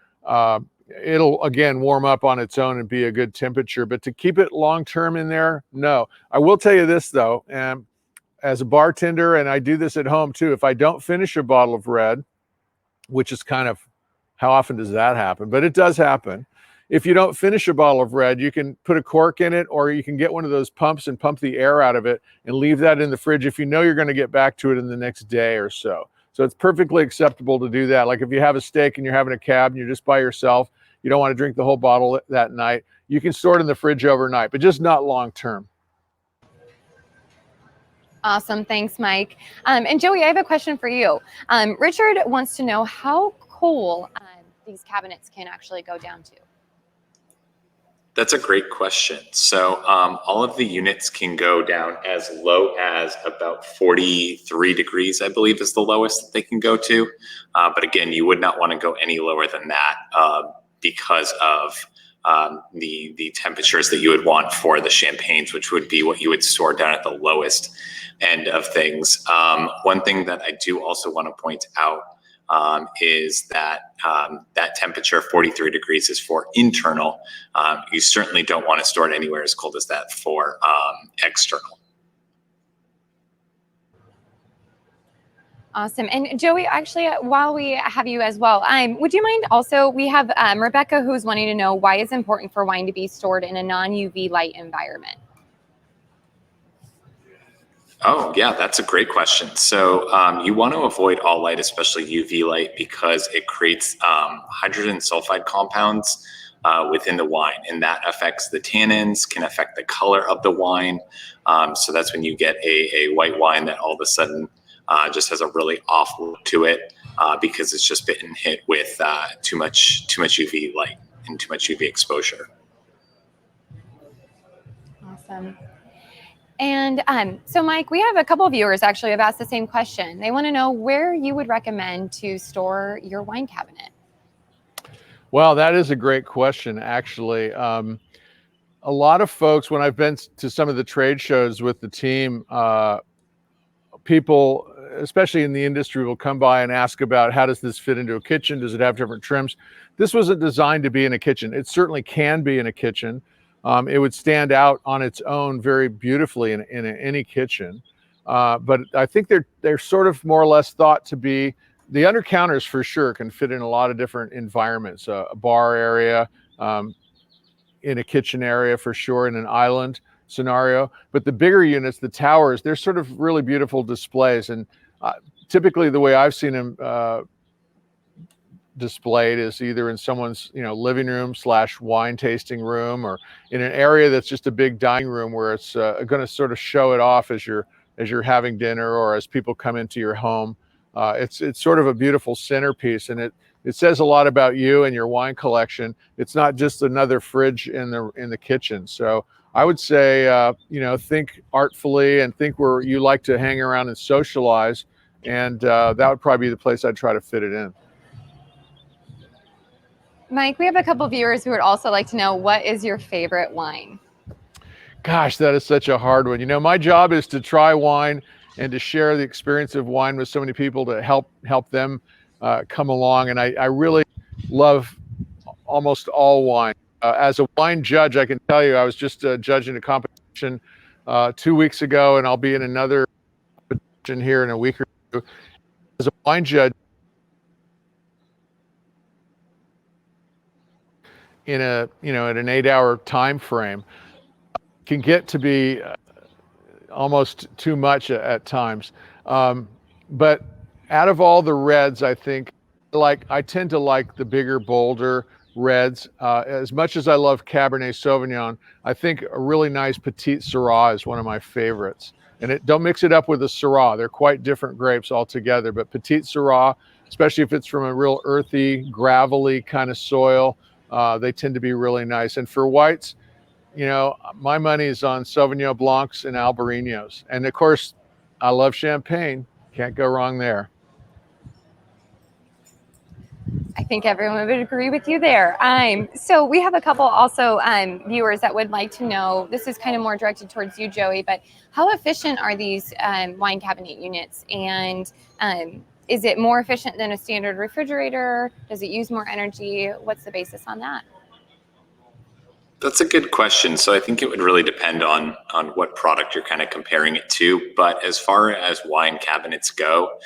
It'll again warm up on its own and be a good temperature, but to keep it long term in there, no. I will tell you this though, as a bartender, and I do this at home too, if I don't finish a bottle of red, which is kind of, how often does that happen? But it does happen. If you don't finish a bottle of red, you can put a cork in it, or you can get one of those pumps and pump the air out of it and leave that in the fridge if you know you're going to get back to it in the next day or so. So it's perfectly acceptable to do that. Like if you have a steak and you're having a cab and you're just by yourself, you don't want to drink the whole bottle that night, you can store it in the fridge overnight, but just not long term. Awesome. Thanks, Mike. And Joey, I have a question for you. Richard wants to know how cool these cabinets can actually go down to. That's a great question. So all of the units can go down as low as about 43 degrees, I believe is the lowest that they can go to. But again, you would not want to go any lower than that because of the temperatures that you would want for the champagnes, which would be what you would store down at the lowest end of things. One thing that I do also want to point out is that that temperature, 43 degrees, is for internal. You certainly don't want to store it anywhere as cold as that for external. Awesome. And Joey, actually, while we have you as well, would you mind also, we have Rebecca who's wanting to know why it's important for wine to be stored in a non-UV light environment. Oh, yeah, that's a great question. So you want to avoid all light, especially UV light, because it creates hydrogen sulfide compounds within the wine, and that affects the tannins, can affect the color of the wine. So that's when you get a white wine that all of a sudden just has a really off look to it because it's just been hit with too much UV light and too much UV exposure. Awesome. And so, Mike, we have a couple of viewers actually have asked the same question. They want to know where you would recommend to store your wine cabinet. Well, that is a great question, actually. A lot of folks, when I've been to some of the trade shows with the team, people, especially in the industry, will come by and ask about how does this fit into a kitchen? Does it have different trims? This wasn't designed to be in a kitchen. It certainly can be in a kitchen. It would stand out on its own very beautifully in any kitchen. But I think they're sort of more or less thought to be, the under counters for sure can fit in a lot of different environments, a bar area, in a kitchen area for sure, in an island scenario. But the bigger units, the towers, they're sort of really beautiful displays. And typically the way I've seen them displayed is either in someone's living room / wine tasting room, or in an area that's just a big dining room where it's going to sort of show it off as you're having dinner or as people come into your home. It's sort of a beautiful centerpiece, and it says a lot about you and your wine collection. It's not just another fridge in the kitchen. So I would say, you know, think artfully and think where you like to hang around and socialize. And that would probably be the place I'd try to fit it in. Mike, we have a couple viewers who would also like to know, what is your favorite wine? Gosh, that is such a hard one. You know, my job is to try wine and to share the experience of wine with so many people to help them come along. And I really love almost all wine. As a wine judge, I can tell you, I was just judging a competition 2 weeks ago, and I'll be in another competition here in a week or two. As a wine judge, in a, you know, at an 8-hour time frame, can get to be almost too much at times. But out of all the reds, I think I tend to like the bigger, bolder reds. As much as I love Cabernet Sauvignon, I think a really nice Petite Syrah is one of my favorites. And don't mix it up with a Syrah. They're quite different grapes altogether. But Petite Syrah, especially if it's from a real earthy, gravelly kind of soil, they tend to be really nice. And for whites, you know, my money is on Sauvignon Blancs and Albarinos. And of course, I love champagne. Can't go wrong there. I think everyone would agree with you there. So we have a couple also viewers that would like to know, this is kind of more directed towards you, Joey, but how efficient are these wine cabinet units? And is it more efficient than a standard refrigerator? Does it use more energy? What's the basis on that? That's a good question. So I think it would really depend on what product you're kind of comparing it to. But as far as wine cabinets go,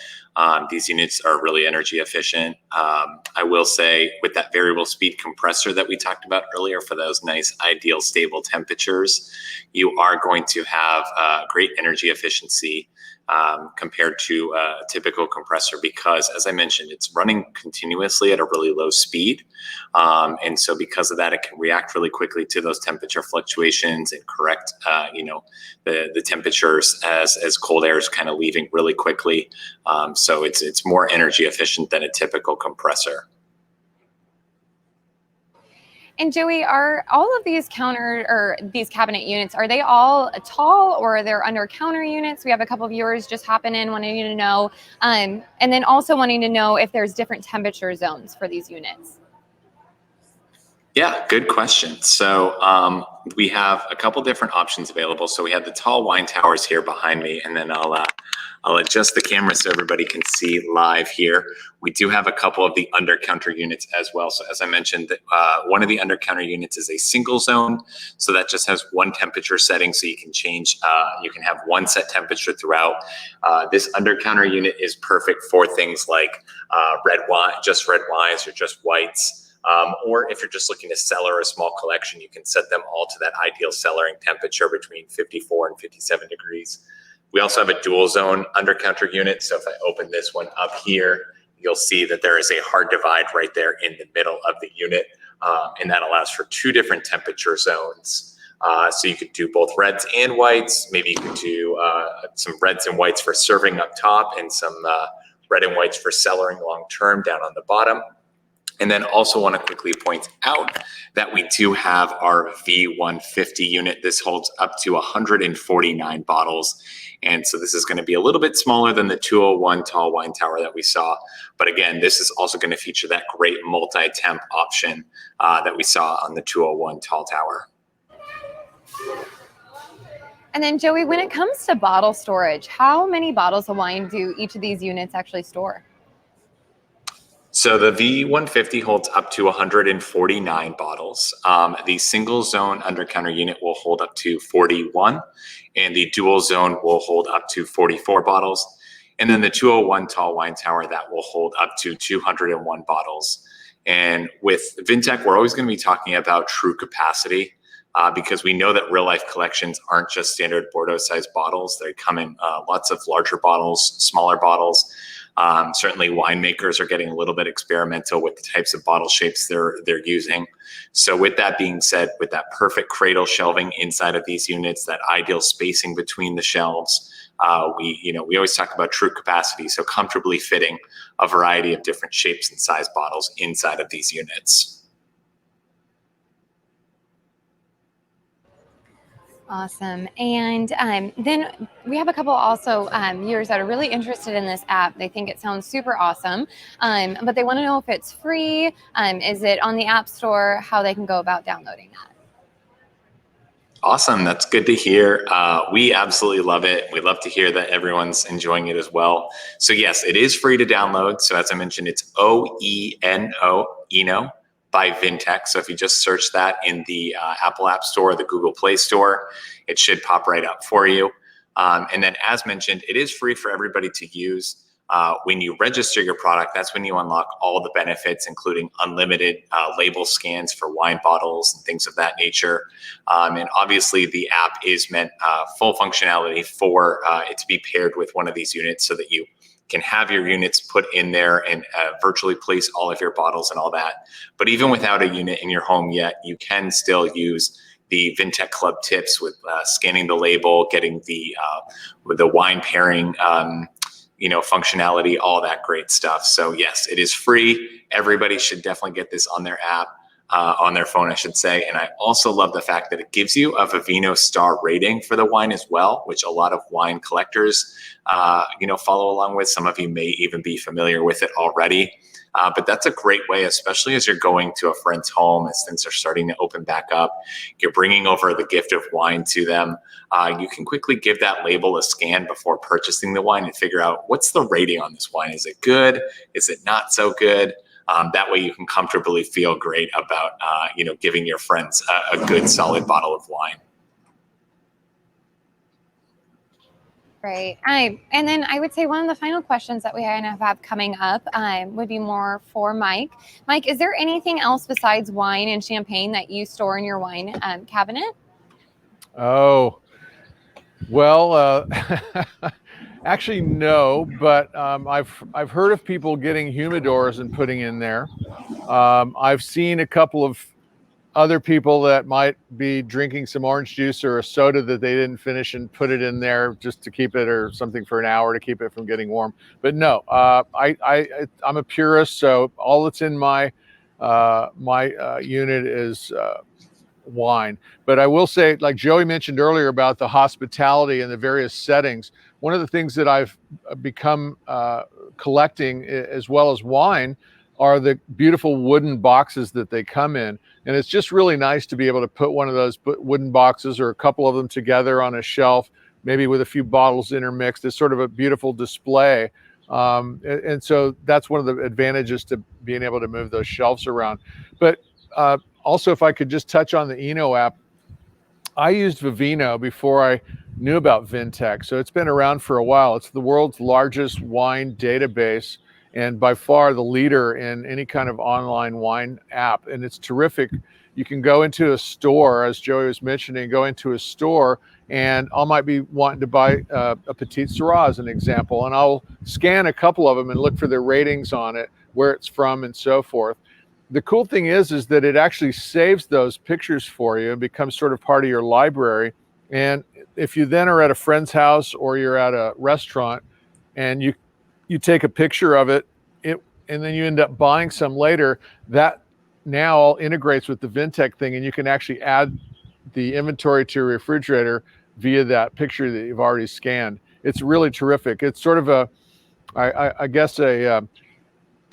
these units are really energy efficient. I will say with that variable speed compressor that we talked about earlier for those nice ideal stable temperatures, you are going to have great energy efficiency compared to a typical compressor, because as I mentioned, it's running continuously at a really low speed. And so because of that, it can react really quickly to those temperature fluctuations and correct, you know, the temperatures as cold air is kind of leaving really quickly. So it's more energy efficient than a typical compressor. And Joey, are all of these these cabinet units, are they all tall, or are there under counter units? We have a couple of viewers just hopping in wanting to know, and then also wanting to know if there's different temperature zones for these units. Yeah, good question. So we have a couple different options available. So we have the tall wine towers here behind me, and then I'll adjust the camera so everybody can see live here. We do have a couple of the under counter units as well. So as I mentioned, one of the under counter units is a single zone. So that just has one temperature setting, so you can change, you can have one set temperature throughout. This under counter unit is perfect for things like red wine, just red wines or just whites. Or if you're just looking to cellar a small collection, you can set them all to that ideal cellaring temperature between 54 and 57 degrees. We also have a dual zone under counter unit. So if I open this one up here, you'll see that there is a hard divide right there in the middle of the unit. And that allows for two different temperature zones. So you could do both reds and whites. Maybe you could do some reds and whites for serving up top, and some red and whites for cellaring long term down on the bottom. And then also want to quickly point out that we do have our V150 unit. This holds up to 149 bottles. And so this is going to be a little bit smaller than the 201 tall wine tower that we saw. But again, this is also going to feature that great multi-temp option that we saw on the 201 tall tower. And then Joey, when it comes to bottle storage, how many bottles of wine do each of these units actually store? So the V150 holds up to 149 bottles. The single zone under counter unit will hold up to 41, and the dual zone will hold up to 44 bottles. And then the 201 tall wine tower, that will hold up to 201 bottles. And with Vintec, we're always going to be talking about true capacity, because we know that real life collections aren't just standard Bordeaux sized bottles. They come in lots of larger bottles, smaller bottles. Certainly winemakers are getting a little bit experimental with the types of bottle shapes they're using. So with that being said, with that perfect cradle shelving inside of these units, that ideal spacing between the shelves, We always talk about true capacity, so comfortably fitting a variety of different shapes and size bottles inside of these units. Awesome. And then we have a couple also viewers that are really interested in this app. They think it sounds super awesome, but they want to know if it's free. Is it on the App Store? How they can go about downloading that? Awesome. That's good to hear. We absolutely love it. We love to hear that everyone's enjoying it as well. So yes, it is free to download. So as I mentioned, it's Eno by Vintec. So if you just search that in the Apple App Store, the Google Play Store, it should pop right up for you. And then as mentioned, it is free for everybody to use. When you register your product, that's when you unlock all the benefits, including unlimited label scans for wine bottles and things of that nature. And obviously the app is meant full functionality for it to be paired with one of these units so that you can have your units put in there and virtually place all of your bottles and all that. But even without a unit in your home yet, you can still use the Vintec Club tips with scanning the label, getting with the wine pairing functionality, all that great stuff. So yes, it is free. Everybody should definitely get this on their app, on their phone, I should say. And I also love the fact that it gives you a Vivino star rating for the wine as well, which a lot of wine collectors, follow along with. Some of you may even be familiar with it already. But that's a great way, especially as you're going to a friend's home, as things are starting to open back up. You're bringing over the gift of wine to them. You can quickly give that label a scan before purchasing the wine and figure out what's the rating on this wine. Is it good? Is it not so good? That way you can comfortably feel great about, giving your friends a good, solid bottle of wine. Right. And then I would say one of the final questions that we have coming up would be more for Mike. Mike, is there anything else besides wine and champagne that you store in your wine cabinet? Oh, well, actually no, but I've heard of people getting humidors and putting in there. I've seen a couple of other people that might be drinking some orange juice or a soda that they didn't finish and put it in there just to keep it, or something for an hour to keep it from getting warm. But no, I'm a purist, so all that's in my unit is wine. But I will say, like Joey mentioned earlier about the hospitality and the various settings, one of the things that I've become collecting, as well as wine, are the beautiful wooden boxes that they come in. And it's just really nice to be able to put one of those wooden boxes or a couple of them together on a shelf, maybe with a few bottles intermixed. It's sort of a beautiful display. And so that's one of the advantages to being able to move those shelves around. But also, if I could just touch on the Eno app, I used Vivino before I knew about Vintec. So it's been around for a while. It's the world's largest wine database, and by far the leader in any kind of online wine app. And it's terrific. You can go into a store, as Joey was mentioning, go into a store, and I might be wanting to buy a Petite Syrah as an example, and I'll scan a couple of them and look for their ratings on it, where it's from, and so forth. The cool thing is that it actually saves those pictures for you and becomes sort of part of your library. And if you then are at a friend's house or you're at a restaurant and you take a picture of it, and then you end up buying some later, that now all integrates with the Vintec thing, and you can actually add the inventory to your refrigerator via that picture that you've already scanned. It's really terrific. It's sort of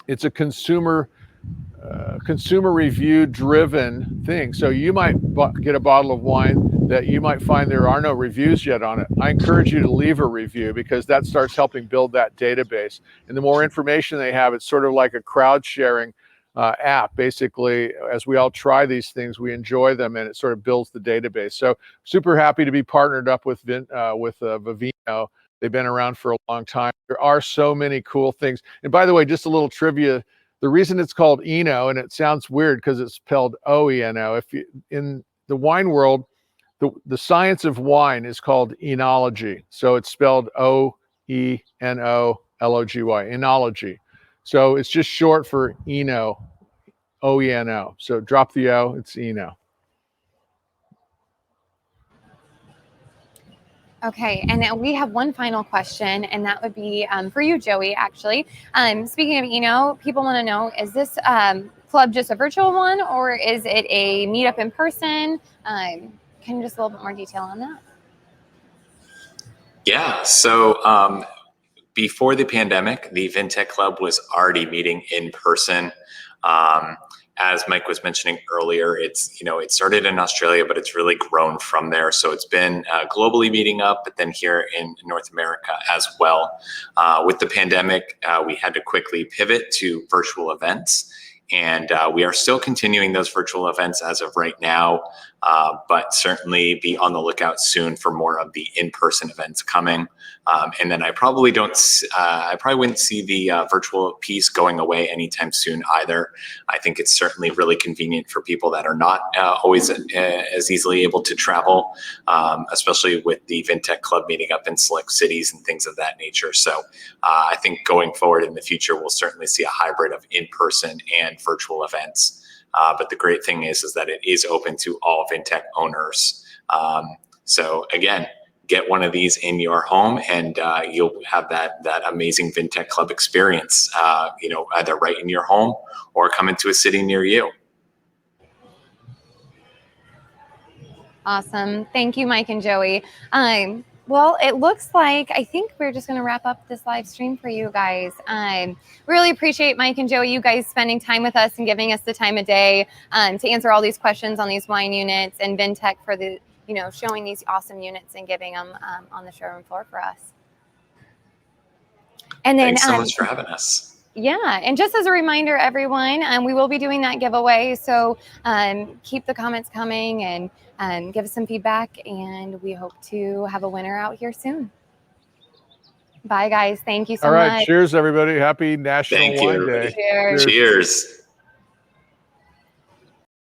it's a consumer review driven thing. So you might get a bottle of wine that you might find there are no reviews yet on it. I encourage you to leave a review, because that starts helping build that database. And the more information they have, it's sort of like a crowd sharing app. Basically, as we all try these things, we enjoy them, and it sort of builds the database. So super happy to be partnered up with Vivino. They've been around for a long time. There are so many cool things. And by the way, just a little trivia. The reason it's called Eno, and it sounds weird because it's spelled O-E-N-O. In the wine world, the science of wine is called enology. So it's spelled O-E-N-O-L-O-G-Y, enology. So it's just short for Eno, O-E-N-O. So drop the O, it's Eno. Okay, and then we have one final question, and that would be for you, Joey, actually. Speaking of Eno, people want to know, is this club just a virtual one, or is it a meetup in person? Can you just a little bit more detail on that? Yeah, so before the pandemic, the Vintec Club was already meeting in person. As Mike was mentioning earlier, it's, you know, it started in Australia, but it's really grown from there. So it's been globally meeting up, but then here in North America as well. With the pandemic, we had to quickly pivot to virtual events. And we are still continuing those virtual events as of right now, but certainly be on the lookout soon for more of the in-person events coming. And then I probably wouldn't see the virtual piece going away anytime soon either. I think it's certainly really convenient for people that are not always as easily able to travel, especially with the Vintec Club meeting up in select cities and things of that nature. So I think going forward in the future, we'll certainly see a hybrid of in-person and virtual events. But the great thing is that it is open to all Vintec owners. So again, get one of these in your home, and you'll have that amazing Vintec Club experience. You know, either right in your home or come into a city near you. Awesome. Thank you, Mike and Joey. Well, it looks like I think we're just going to wrap up this live stream for you guys. Really appreciate Mike and Joey, you guys spending time with us and giving us the time of day to answer all these questions on these wine units, and Vintec for the, you know, showing these awesome units and giving them on the showroom floor for us. And then, thanks so much for having us. Yeah, and just as a reminder, everyone, we will be doing that giveaway. So keep the comments coming and give us some feedback, and we hope to have a winner out here soon. Bye, guys. Thank you so much. All right. Cheers, everybody. Happy National Wine Day. Cheers. Cheers.